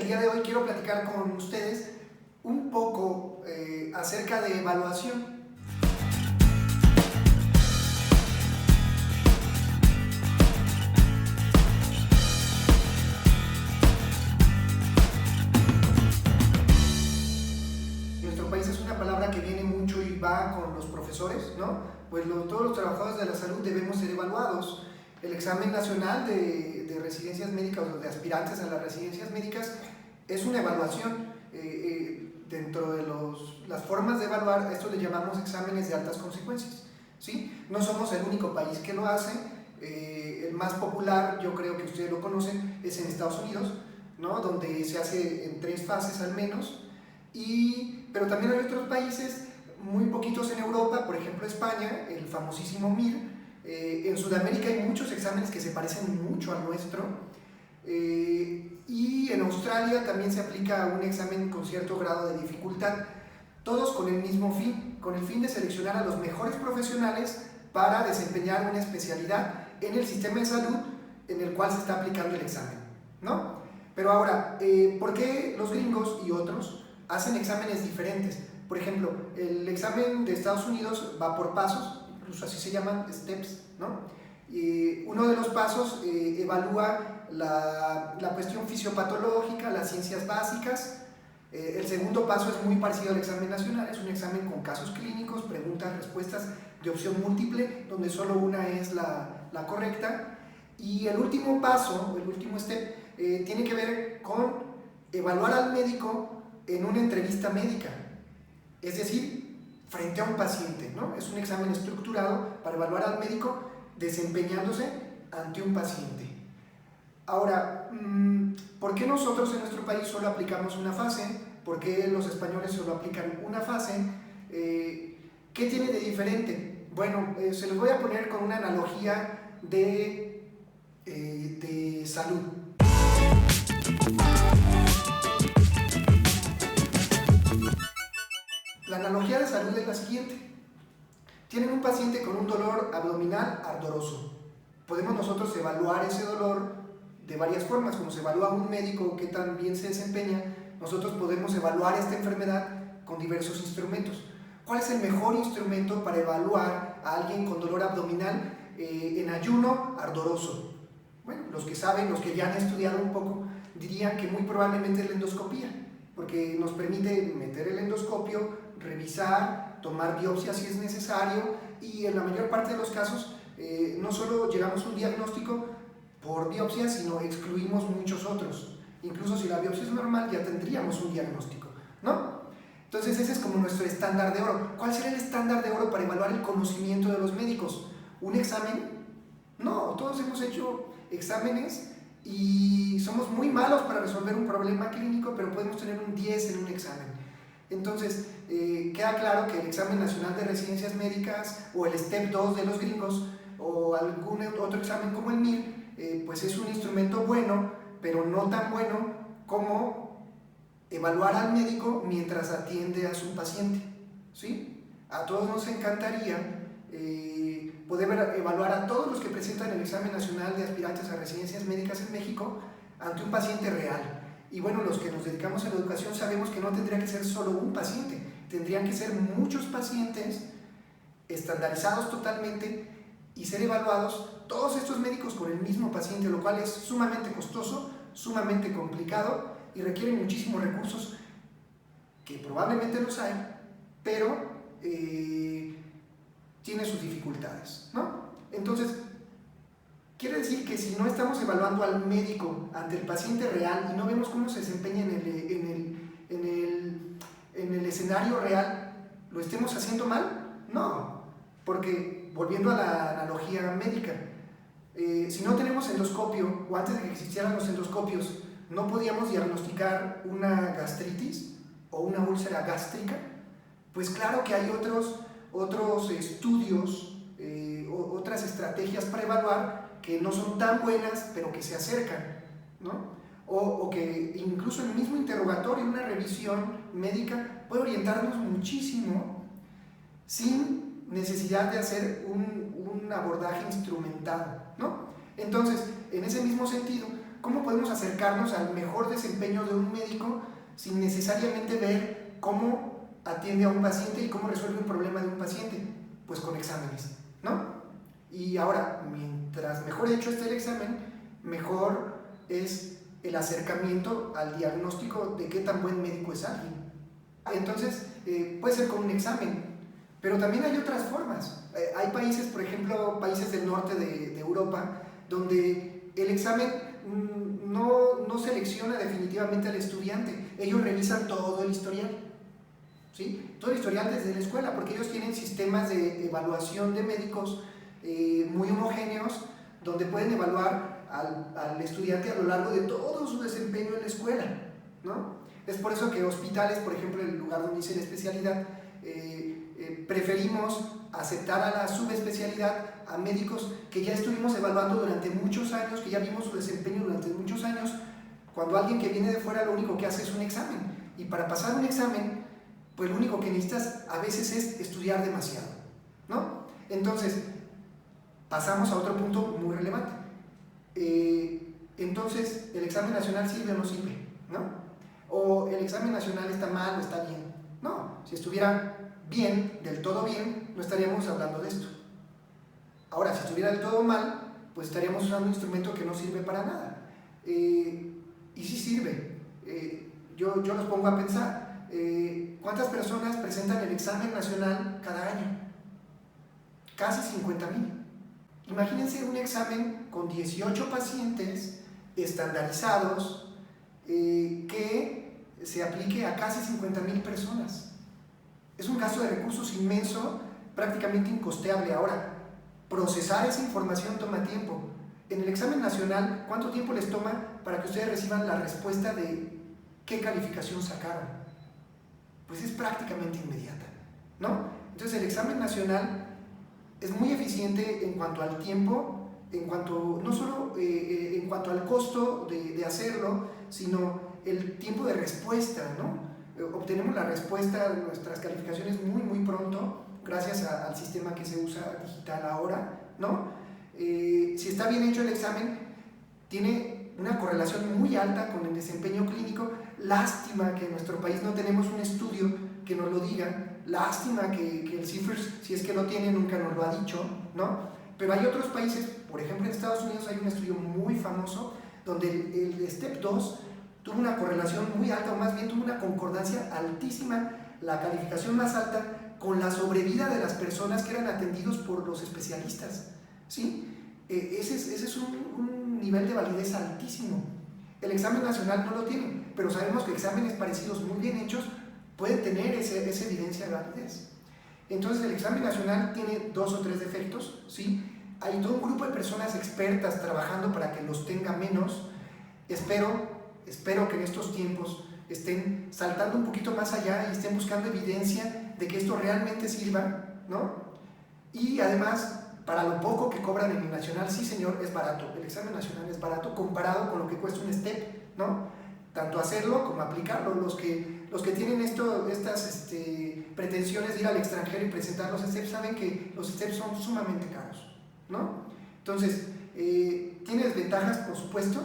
día de hoy quiero platicar con ustedes un poco acerca de evaluación. Nuestro país es una palabra que viene mucho y va con los profesores, ¿no? Pues todos los trabajadores de la salud debemos ser evaluados. El examen nacional de residencias médicas o de aspirantes a las residencias médicas es una evaluación. Dentro de las formas de evaluar, a esto le llamamos exámenes de altas consecuencias, ¿sí? No somos el único país que lo hace. El más popular, yo creo que ustedes lo conocen, es en Estados Unidos, ¿no? Donde se hace en 3 fases al menos. Pero también hay otros países, muy poquitos en Europa, por ejemplo España, el famosísimo MIR. En Sudamérica hay muchos exámenes que se parecen mucho al nuestro. Y en Australia también se aplica un examen con cierto grado de dificultad, todos con el mismo fin, con el fin de seleccionar a los mejores profesionales para desempeñar una especialidad en el sistema de salud en el cual se está aplicando el examen, ¿no? Pero ahora, ¿por qué los gringos y otros hacen exámenes diferentes? Por ejemplo, el examen de Estados Unidos va por pasos, incluso así se llaman steps, ¿no? Uno de los pasos evalúa la cuestión fisiopatológica, las ciencias básicas. El segundo paso es muy parecido al examen nacional, es un examen con casos clínicos, preguntas, respuestas de opción múltiple, donde solo una es la correcta. Y el último paso, el último step, tiene que ver con evaluar al médico en una entrevista médica, es decir, frente a un paciente, ¿no? Es un examen estructurado para evaluar al médico desempeñándose ante un paciente. Ahora, ¿por qué nosotros en nuestro país solo aplicamos una fase? ¿Por qué los españoles solo aplican una fase? ¿Qué tiene de diferente? Bueno, se los voy a poner con una analogía de salud. La analogía de salud es la siguiente. Tienen un paciente con un dolor abdominal ardoroso. Podemos nosotros evaluar ese dolor de varias formas, como se evalúa a un médico que tan bien se desempeña. Nosotros podemos evaluar esta enfermedad con diversos instrumentos. ¿Cuál es el mejor instrumento para evaluar a alguien con dolor abdominal en ayuno ardoroso? Bueno, los que saben, los que ya han estudiado un poco, dirían que muy probablemente es la endoscopía, porque nos permite meter el endoscopio, revisar, tomar biopsia si es necesario, y en la mayor parte de los casos no solo llegamos a un diagnóstico por biopsia, sino excluimos muchos otros. Incluso si la biopsia es normal, ya tendríamos un diagnóstico, ¿no? Entonces ese es como nuestro estándar de oro. ¿Cuál será el estándar de oro para evaluar el conocimiento de los médicos? ¿Un examen? No, todos hemos hecho exámenes y somos muy malos para resolver un problema clínico, pero podemos tener un 10 en un examen. Entonces, queda claro que el examen nacional de residencias médicas o el STEP 2 de los gringos o algún otro examen como el MIR, pues es un instrumento bueno, pero no tan bueno como evaluar al médico mientras atiende a su paciente, ¿sí? A todos nos encantaría poder evaluar a todos los que presentan el examen nacional de aspirantes a residencias médicas en México ante un paciente real. Y bueno, los que nos dedicamos a la educación sabemos que no tendría que ser solo un paciente, tendrían que ser muchos pacientes estandarizados totalmente y ser evaluados todos estos médicos con el mismo paciente, lo cual es sumamente costoso, sumamente complicado y requiere muchísimos recursos que probablemente los hay, pero tiene sus dificultades, ¿no? Entonces, quiere decir que si no estamos evaluando al médico ante el paciente real y no vemos cómo se desempeña en el escenario real, ¿lo estemos haciendo mal? No, porque volviendo a la analogía médica, si no tenemos endoscopio o antes de que existieran los endoscopios no podíamos diagnosticar una gastritis o una úlcera gástrica, pues claro que hay otros estudios, otras estrategias para evaluar que no son tan buenas, pero que se acercan, ¿no? O que incluso el mismo interrogatorio, una revisión médica, puede orientarnos muchísimo sin necesidad de hacer un abordaje instrumentado, ¿no? Entonces, en ese mismo sentido, cómo podemos acercarnos al mejor desempeño de un médico sin necesariamente ver cómo atiende a un paciente y cómo resuelve un problema de un paciente, pues con exámenes, ¿no? Y ahora, mientras mejor hecho esté el examen, mejor es el acercamiento al diagnóstico de qué tan buen médico es alguien. Entonces, puede ser con un examen, pero también hay otras formas. Hay países, por ejemplo, países del norte de Europa, donde el examen no selecciona definitivamente al estudiante. Ellos revisan todo el historial, ¿sí? Todo el historial desde la escuela, porque ellos tienen sistemas de evaluación de médicos muy homogéneos, donde pueden evaluar al estudiante a lo largo de todo su desempeño en la escuela, ¿no? Es por eso que hospitales, por ejemplo, el lugar donde hice la especialidad, preferimos aceptar a la subespecialidad a médicos que ya estuvimos evaluando durante muchos años, que ya vimos su desempeño durante muchos años, cuando alguien que viene de fuera lo único que hace es un examen. Y para pasar un examen, pues lo único que necesitas a veces es estudiar demasiado, ¿no? Entonces, pasamos a otro punto muy relevante. Entonces, ¿el examen nacional sirve o no sirve? ¿No? ¿O el examen nacional está mal o está bien? No, si estuviera bien, del todo bien, no estaríamos hablando de esto. Ahora, si estuviera del todo mal, pues estaríamos usando un instrumento que no sirve para nada. Y sí sirve. Yo los pongo a pensar. ¿Cuántas personas presentan el examen nacional cada año? Casi 50,000. Imagínense un examen con 18 pacientes estandarizados que se aplique a casi 50,000 personas. Es un gasto de recursos inmenso, prácticamente incosteable. Ahora, procesar esa información toma tiempo. En el examen nacional, ¿cuánto tiempo les toma para que ustedes reciban la respuesta de qué calificación sacaron? Pues es prácticamente inmediata, ¿no? Entonces el examen nacional es muy eficiente en cuanto al tiempo, no solo en cuanto al costo de hacerlo, sino el tiempo de respuesta, ¿no? Obtenemos la respuesta de nuestras calificaciones muy pronto, gracias al sistema que se usa digital ahora, ¿no? Si está bien hecho el examen, tiene una correlación muy alta con el desempeño clínico. Lástima que en nuestro país no tenemos un estudio que nos lo diga. Lástima que el CIFRS, si es que lo tiene, nunca nos lo ha dicho, ¿no? Pero hay otros países, por ejemplo en Estados Unidos hay un estudio muy famoso donde el STEP 2 tuvo una correlación muy alta, o más bien tuvo una concordancia altísima, la calificación más alta, con la sobrevida de las personas que eran atendidos por los especialistas, ¿sí? Ese es un nivel de validez altísimo. El examen nacional no lo tiene, pero sabemos que exámenes parecidos muy bien hechos pueden tener esa evidencia de validez. Entonces el examen nacional tiene 2 o 3 defectos, ¿sí? Hay todo un grupo de personas expertas trabajando para que los tenga menos. Espero que en estos tiempos estén saltando un poquito más allá y estén buscando evidencia de que esto realmente sirva, ¿no? Y además, para lo poco que cobran en el nacional, sí señor, es barato. El examen nacional es barato comparado con lo que cuesta un STEP, ¿no? Tanto hacerlo como aplicarlo. Los que tienen estas pretensiones de ir al extranjero y presentar los STEPs saben que los STEPs son sumamente caros, ¿no? Entonces, tiene desventajas, por supuesto,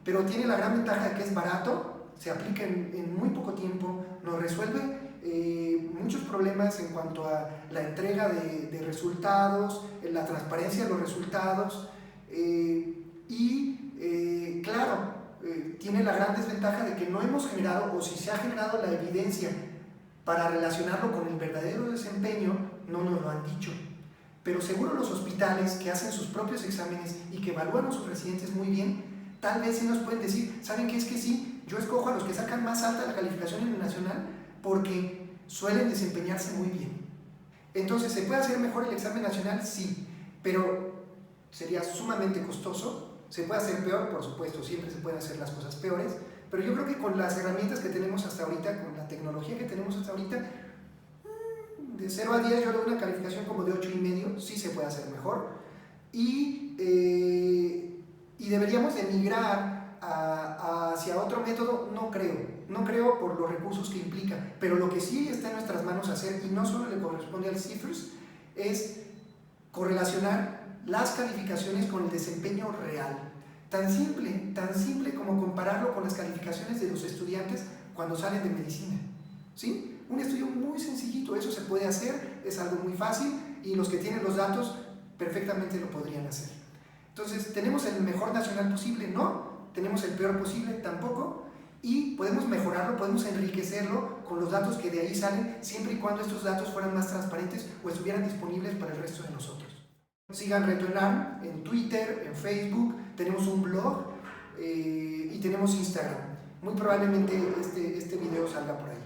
pero tiene la gran ventaja de que es barato, se aplica en muy poco tiempo, nos resuelve muchos problemas en cuanto a la entrega de resultados, la transparencia de los resultados claro, tiene la gran desventaja de que no hemos generado, o si se ha generado la evidencia para relacionarlo con el verdadero desempeño, no nos lo han dicho. Pero seguro los hospitales que hacen sus propios exámenes y que evalúan a sus residentes muy bien, tal vez sí nos pueden decir, ¿saben qué? Es que sí, yo escojo a los que sacan más alta la calificación en el nacional porque suelen desempeñarse muy bien. Entonces, ¿se puede hacer mejor el examen nacional? Sí, pero sería sumamente costoso. ¿Se puede hacer peor? Por supuesto, siempre se pueden hacer las cosas peores, pero yo creo que con las herramientas que tenemos hasta ahorita, con la tecnología que tenemos hasta ahorita, de 0 a 10 yo le doy una calificación como de 8,5, sí se puede hacer mejor. Y deberíamos de migrar hacia otro método, no creo por los recursos que implica, pero lo que sí está en nuestras manos hacer, y no solo le corresponde al CIFRS, es correlacionar las calificaciones con el desempeño real. Tan simple como compararlo con las calificaciones de los estudiantes cuando salen de medicina, ¿sí? Un estudio muy sencillito, eso se puede hacer, es algo muy fácil y los que tienen los datos perfectamente lo podrían hacer. Entonces, ¿tenemos el mejor nacional posible? No. ¿Tenemos el peor posible? Tampoco. Y podemos mejorarlo, podemos enriquecerlo con los datos que de ahí salen, siempre y cuando estos datos fueran más transparentes o estuvieran disponibles para el resto de nosotros. Sigan Reto ENARM en Twitter, en Facebook, tenemos un blog y tenemos Instagram. Muy probablemente este video salga por ahí.